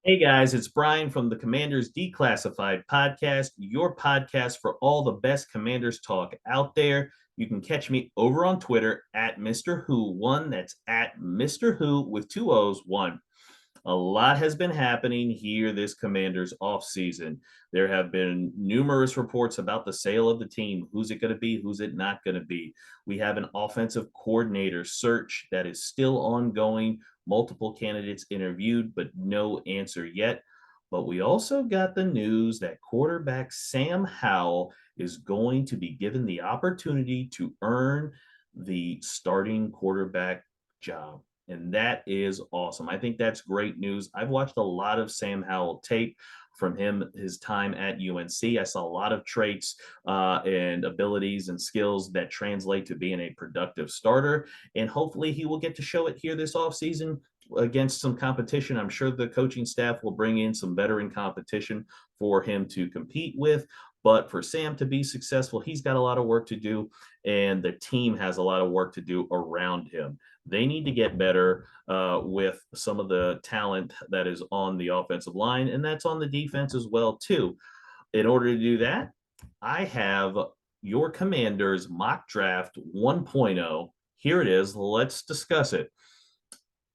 Hey guys, it's Brian from the Commanders Declassified podcast, your podcast for all the best Commanders talk out there. You can catch me over on Twitter at Mr. Who1. That's at Mr. Who with two O's, one. A lot has been happening here this Commanders offseason. There have been numerous reports about the sale of the team. Who's it going to be? Who's it not going to be? We have an offensive coordinator search that is still ongoing. Multiple candidates interviewed, but no answer yet. But we also got the news that quarterback Sam Howell is going to be given the opportunity to earn the starting quarterback job. And that is awesome. I think that's great news. I've watched a lot of Sam Howell tape from his time at UNC. I saw a lot of traits and abilities and skills that translate to being a productive starter. And hopefully he will get to show it here this offseason against some competition. I'm sure the coaching staff will bring in some veteran competition for him to compete with. But for Sam to be successful, he's got a lot of work to do, and the team has a lot of work to do around him. They need to get better with some of the talent that is on the offensive line, and that's on the defense as well, too. In order to do that, I have your Commanders mock draft 1.0. Here it is. Let's discuss it.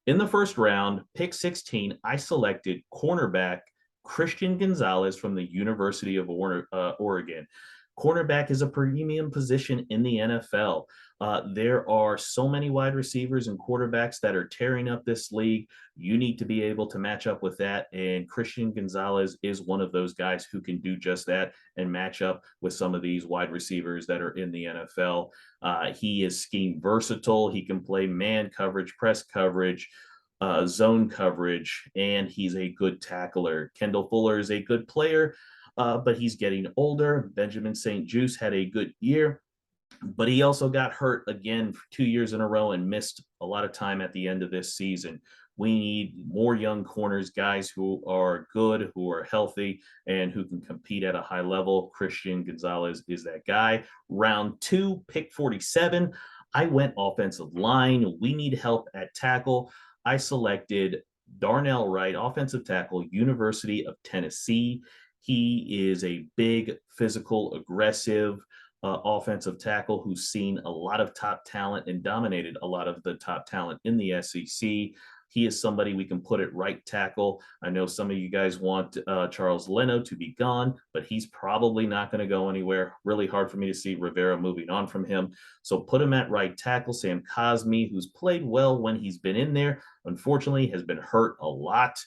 In the first round, pick 16, I selected cornerback Christian Gonzalez from the University of Oregon. Cornerback is a premium position in the NFL. There are so many wide receivers and quarterbacks that are tearing up this league. You need to be able to match up with that. And Christian Gonzalez is one of those guys who can do just that and match up with some of these wide receivers that are in the NFL. He is scheme versatile. He can play man coverage, press coverage, zone coverage, and he's a good tackler. Kendall Fuller is a good player, but he's getting older. Benjamin St-Juste had a good year, but he also got hurt again for 2 years in a row and missed a lot of time at the end of this season. We need more young corners, guys who are good, who are healthy, and who can compete at a high level. Christian Gonzalez is that guy. Round 2, pick 47. I went offensive line. We need help at tackle. I selected Darnell Wright, offensive tackle, University of Tennessee. He is a big, physical, aggressive offensive tackle who's seen a lot of top talent and dominated a lot of the top talent in the SEC. He is somebody we can put at right tackle. I know some of you guys want Charles Leno to be gone, but he's probably not going to go anywhere. Really hard for me to see Rivera moving on from him. So put him at right tackle. Sam Cosmi, who's played well when he's been in there, unfortunately has been hurt a lot.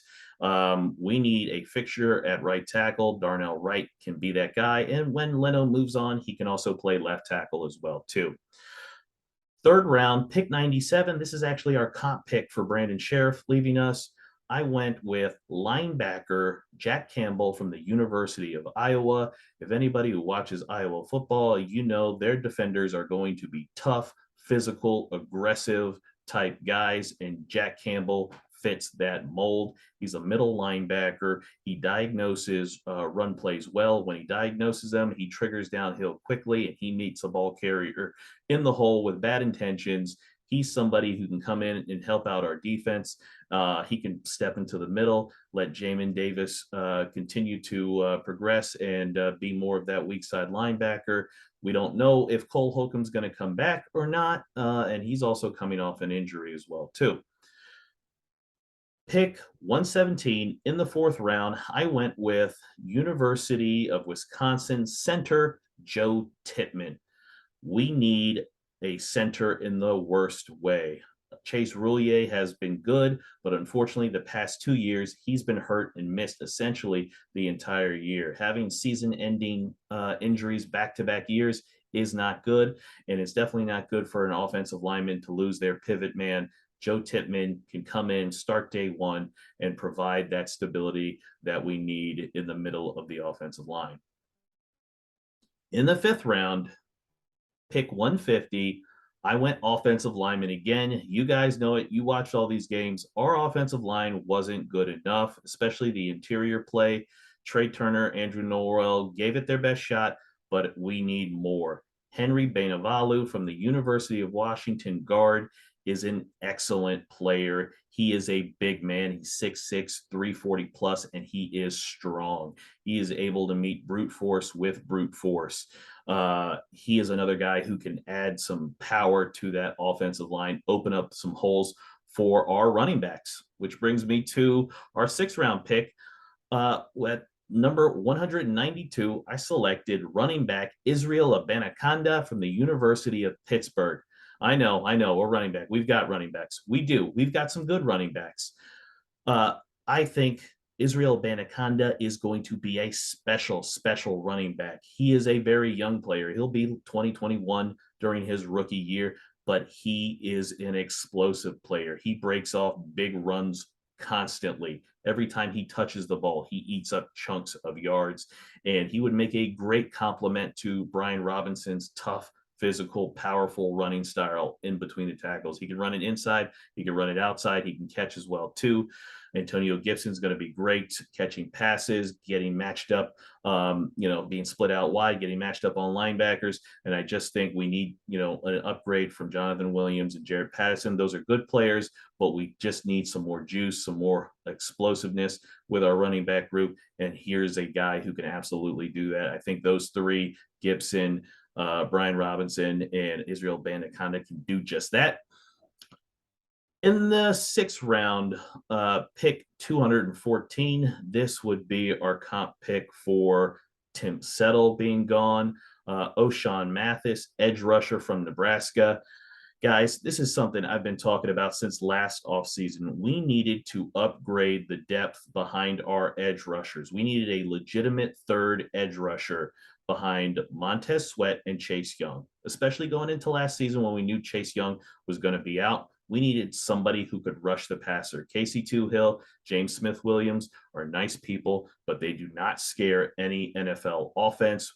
We need a fixture at right tackle. Darnell Wright can be that guy. And when Leno moves on, he can also play left tackle as well, too. Third round, pick 97. This is actually our comp pick for Brandon Sheriff leaving us. I went with linebacker Jack Campbell from the University of Iowa. If anybody who watches Iowa football, you know their defenders are going to be tough, physical, aggressive type guys, and Jack Campbell fits that mold. He's a middle linebacker. He diagnoses run plays well. When he diagnoses them, he triggers downhill quickly, and he meets a ball carrier in the hole with bad intentions. He's somebody who can come in and help out our defense. He can step into the middle, let Jamin Davis continue to progress and be more of that weak side linebacker. We don't know if Cole Holcomb's going to come back or not, and he's also coming off an injury as well, too. Pick 117 in the fourth round, I went with University of Wisconsin center Joe Tippmann. We need a center in the worst way. Chase Roulier has been good, but unfortunately, the past 2 years, he's been hurt and missed essentially the entire year. Having season-ending injuries back-to-back years is not good, and it's definitely not good for an offensive lineman to lose their pivot man. Joe Tippmann can come in, start day one, and provide that stability that we need in the middle of the offensive line. In the fifth round, pick 150, I went offensive lineman again. You guys know it. You watched all these games. Our offensive line wasn't good enough, especially the interior play. Trey Turner, Andrew Norwell gave it their best shot, but we need more. Henry Bainavalu from the University of Washington guard is an excellent player. He is a big man. He's 6'6", 340 plus, and he is strong. He is able to meet brute force with brute force. He is another guy who can add some power to that offensive line, open up some holes for our running backs, which brings me to our 6th-round pick. At number 192, I selected running back Israel Abanikanda from the University of Pittsburgh. I know, we're running back. We've got running backs. We do. We've got some good running backs. I think Israel Abanikanda is going to be a special running back. He is a very young player. He'll be 2021 during his rookie year, but he is an explosive player. He breaks off big runs constantly. Every time he touches the ball, he eats up chunks of yards, and he would make a great complement to Brian Robinson's tough, physical, powerful running style in between the tackles. He can run it inside, he can run it outside, he can catch as well too. Antonio Gibson's going to be great catching passes, getting matched up, being split out wide, getting matched up on linebackers. And I just think we need, an upgrade from Jonathan Williams and Jared Patterson. Those are good players, but we just need some more juice, some more explosiveness with our running back group. And here's a guy who can absolutely do that. I think those three, Gibson, Brian Robinson, and Israel Abanikanda, can do just that. In the 6th round, pick 214, this would be our comp pick for Tim Settle being gone. O'Shawn Mathis, edge rusher from Nebraska. Guys, this is something I've been talking about since last offseason. We needed to upgrade the depth behind our edge rushers. We needed a legitimate third edge rusher behind Montez Sweat and Chase Young, especially going into last season when we knew Chase Young was going to be out. We needed somebody who could rush the passer. Casey Toohill, James Smith-Williams are nice people, but they do not scare any NFL offense.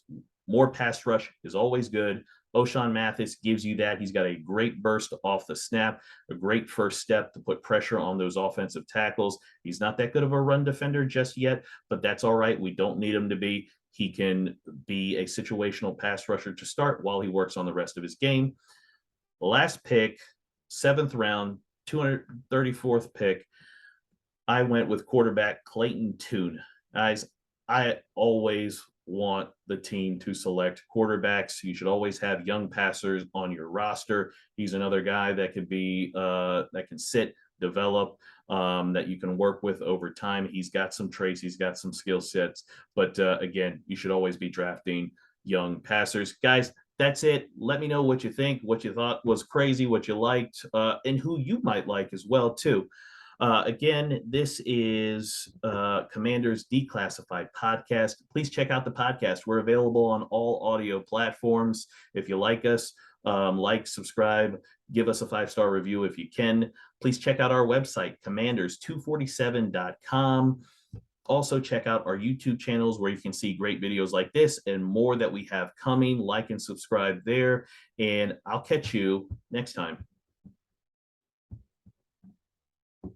More pass rush is always good. O'Shawn Mathis gives you that. He's got a great burst off the snap, a great first step to put pressure on those offensive tackles. He's not that good of a run defender just yet, but that's all right. We don't need him to be. He can be a situational pass rusher to start while he works on the rest of his game. Last pick, 7th round, 234th pick, I went with quarterback Clayton Tune. Guys, I always want the team to select quarterbacks. You should always have young passers on your roster. He's another guy that could be that can sit, develop, that you can work with over time. He's got some traits, he's got some skill sets, but again, you should always be drafting young passers. Guys, that's it. Let me know what you think, what you thought was crazy, what you liked, and who you might like as well too. Again, this is Commander's Declassified Podcast. Please check out the podcast. We're available on all audio platforms. If you like us, like, subscribe, give us a 5-star review if you can. Please check out our website, commanders247.com. Also, check out our YouTube channels where you can see great videos like this and more that we have coming. Like and subscribe there, and I'll catch you next time.